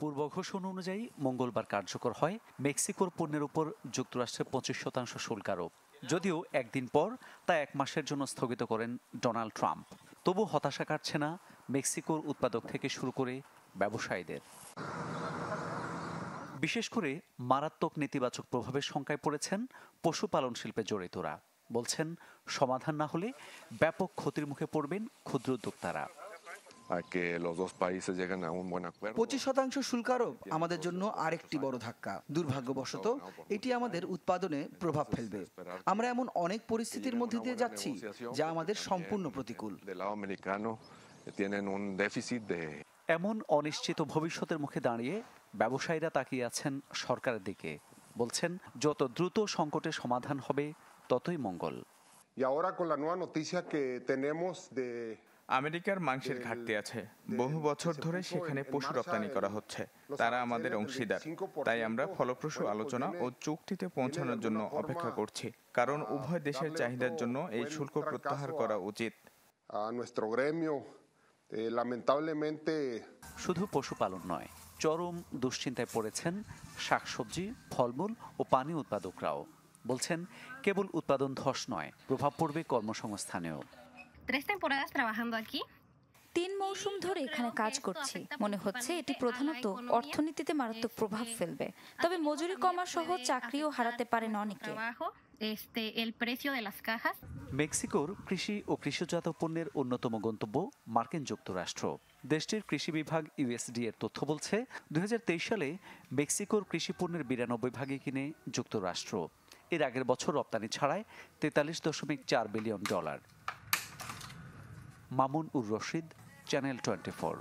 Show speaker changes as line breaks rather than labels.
পূর্ব ঘোষণা অনুযায়ী মঙ্গলবার কার্যকর হয় মেক্সিকোর পণ্যের উপর যুক্তরাষ্ট্রের 25% শুল্ক আরোপ। যদিও একদিন পর তা 1 মাসের জন্য স্থগিত করেন ডোনাল্ড ট্রাম্প। তবু হতাশা কাটছে না মেক্সিকোর উৎপাদক থেকে শুরু করে ব্যবসায়ীদের। বিশেষ করে মারাত্মক নেতিবাচক প্রভাবের শঙ্কায় পড়েছেন পশুপালন শিল্পে জড়িতরা। বলছেন, সমাধান না হলে ব্যাপক ক্ষতির মুখে পড়বেন ক্ষুদ্র উদ্যোক্তারা।
25% শুল্ক আরোপ আমাদের জন্য আরেকটি বড় ধাক্কা। দুর্ভাগ্যবশত এটি আমাদের উৎপাদনে প্রভাব ফেলবে। আমরা এমন অনেক পরিস্থিতির মধ্যে দিয়ে যাচ্ছি যা আমাদের সম্পূর্ণ প্রতিকূল।
এমন অনিশ্চিত ভবিষ্যতের মুখে দাঁড়িয়ে ব্যবসায়ীরা তাকিয়ে আছেন সরকারের দিকে। বলছেন, যত দ্রুত সংকটের সমাধান হবে ততই মঙ্গল।
আমেরিকার মাংসের ঘাটতি আছে। বহু বছর ধরে সেখানে পশু রপ্তানি করা হচ্ছে। তারা আমাদের অংশীদার। তাই আমরা ফলপ্রসূ আলোচনা ও চুক্তিতে পৌঁছানোর জন্য অপেক্ষা করছি, কারণ উভয় দেশের চাহিদার জন্য এই শুল্ক প্রত্যাহার করা উচিত।
শুধু পশুপালন নয়, চরম দুশ্চিন্তায় পড়েছেন শাকসবজি, ফলমূল ও পানি উৎপাদকরাও। বলছেন, কেবল উৎপাদন ধস নয়, প্রভাব পড়বে কর্মসংস্থানেও।
3 মৌসুম ধরে এখানে কাজ করছি। মনে হচ্ছে এটি প্রধানত অর্থনীতিতে মারাত্মক প্রভাব ফেলবে। তবে মজুরি কমা সহ চাকরিও হারাতে পারেন অনেকে।
মেক্সিকোর কৃষি ও কৃষিজাত পণ্যের অন্যতম গন্তব্য মার্কিন যুক্তরাষ্ট্র। দেশটির কৃষি বিভাগ ইউএসডি এর তথ্য বলছে, 2023 সালে মেক্সিকোর কৃষি পণ্যের 92% কিনে যুক্তরাষ্ট্র। এর আগের বছর রপ্তানি ছাড়ায় $43.4 বিলিয়ন। মামুন উর রশিদ, চ্যানেল 24।